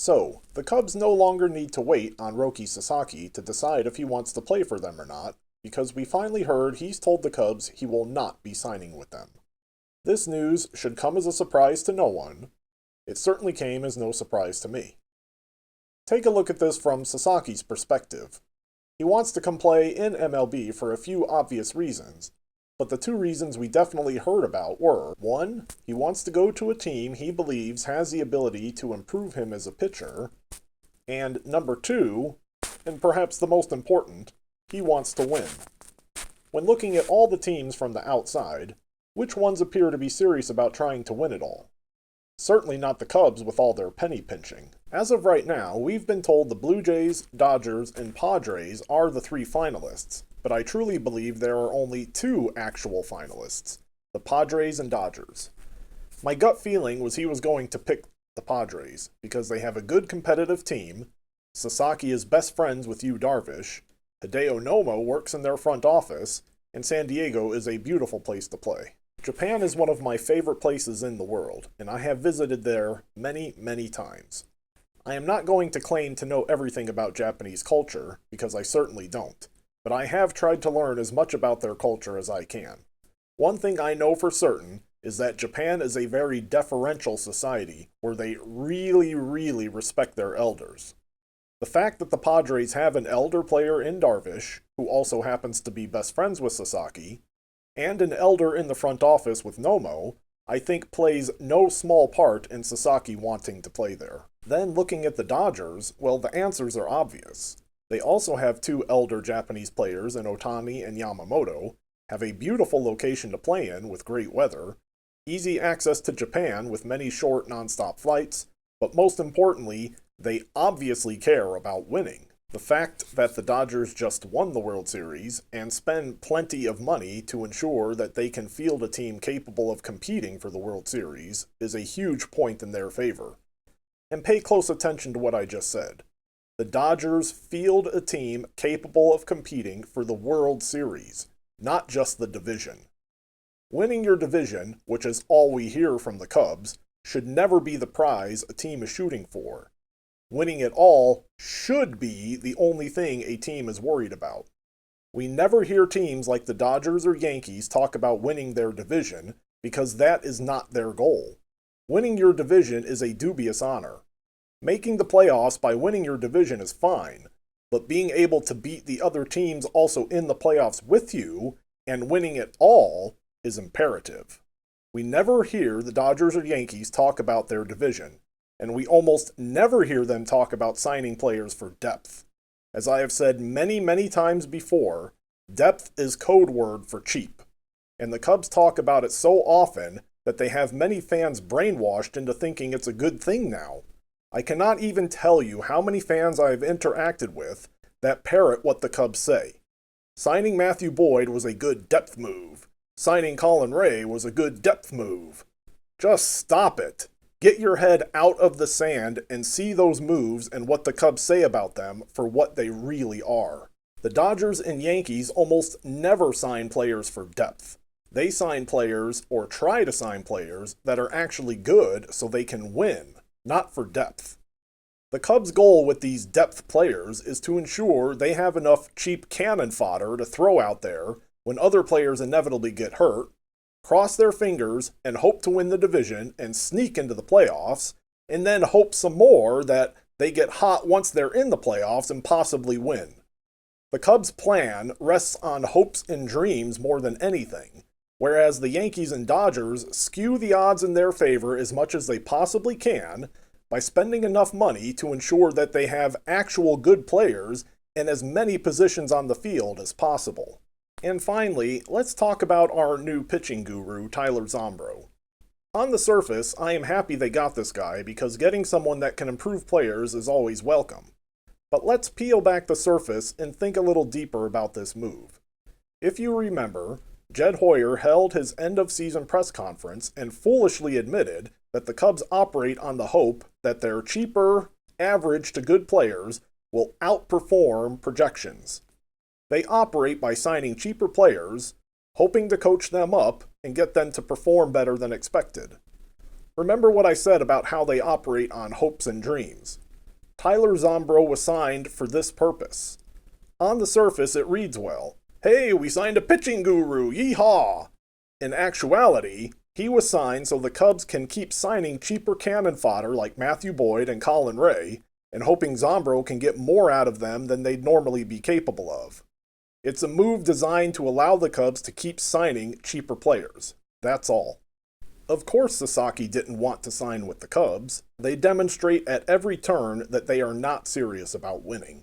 So, the Cubs no longer need to wait on Roki Sasaki to decide if he wants to play for them or not, because we finally heard he's told the Cubs he will not be signing with them. This news should come as a surprise to no one. It certainly came as no surprise to me. Take a look at this from Sasaki's perspective. He wants to come play in MLB for a few obvious reasons, but the two reasons we definitely heard about were, 1, he wants to go to a team he believes has the ability to improve him as a pitcher, and number 2, and perhaps the most important, he wants to win. When looking at all the teams from the outside, which ones appear to be serious about trying to win it all? Certainly not the Cubs with all their penny pinching. As of right now, we've been told the Blue Jays, Dodgers, and Padres are the 3 finalists, but I truly believe there are only 2 actual finalists, the Padres and Dodgers. My gut feeling was he was going to pick the Padres, because they have a good competitive team, Sasaki is best friends with Yu Darvish, Hideo Nomo works in their front office, and San Diego is a beautiful place to play. Japan is one of my favorite places in the world, and I have visited there many, many times. I am not going to claim to know everything about Japanese culture, because I certainly don't, but I have tried to learn as much about their culture as I can. One thing I know for certain is that Japan is a very deferential society where they really, really respect their elders. The fact that the Padres have an elder player in Darvish, who also happens to be best friends with Sasaki, and an elder in the front office with Nomo, I think plays no small part in Sasaki wanting to play there. Then looking at the Dodgers, well, the answers are obvious. They also have 2 elder Japanese players in Otani and Yamamoto, have a beautiful location to play in with great weather, easy access to Japan with many short non-stop flights, but most importantly, they obviously care about winning. The fact that the Dodgers just won the World Series and spend plenty of money to ensure that they can field a team capable of competing for the World Series is a huge point in their favor. And pay close attention to what I just said. The Dodgers field a team capable of competing for the World Series, not just the division. Winning your division, which is all we hear from the Cubs, should never be the prize a team is shooting for. Winning it all should be the only thing a team is worried about. We never hear teams like the Dodgers or Yankees talk about winning their division because that is not their goal. Winning your division is a dubious honor. Making the playoffs by winning your division is fine, but being able to beat the other teams also in the playoffs with you and winning it all is imperative. We never hear the Dodgers or Yankees talk about their division, and we almost never hear them talk about signing players for depth. As I have said many, many times before, depth is code word for cheap, and the Cubs talk about it so often that they have many fans brainwashed into thinking it's a good thing now. I cannot even tell you how many fans I have interacted with that parrot what the Cubs say. Signing Matthew Boyd was a good depth move. Signing Colin Ray was a good depth move. Just stop it. Get your head out of the sand and see those moves and what the Cubs say about them for what they really are. The Dodgers and Yankees almost never sign players for depth. They sign players, or try to sign players, that are actually good so they can win, not for depth. The Cubs' goal with these depth players is to ensure they have enough cheap cannon fodder to throw out there when other players inevitably get hurt, cross their fingers and hope to win the division and sneak into the playoffs, and then hope some more that they get hot once they're in the playoffs and possibly win. The Cubs' plan rests on hopes and dreams more than anything, whereas the Yankees and Dodgers skew the odds in their favor as much as they possibly can by spending enough money to ensure that they have actual good players in as many positions on the field as possible. And finally, let's talk about our new pitching guru, Tyler Zombro. On the surface, I am happy they got this guy because getting someone that can improve players is always welcome. But let's peel back the surface and think a little deeper about this move. If you remember, Jed Hoyer held his end-of-season press conference and foolishly admitted that the Cubs operate on the hope that their cheaper, average to good players will outperform projections. They operate by signing cheaper players, hoping to coach them up and get them to perform better than expected. Remember what I said about how they operate on hopes and dreams. Tyler Zombro was signed for this purpose. On the surface, it reads well. Hey, we signed a pitching guru, yeehaw! In actuality, he was signed so the Cubs can keep signing cheaper cannon fodder like Matthew Boyd and Colin Ray, and hoping Zombro can get more out of them than they'd normally be capable of. It's a move designed to allow the Cubs to keep signing cheaper players. That's all. Of course Sasaki didn't want to sign with the Cubs. They demonstrate at every turn that they are not serious about winning.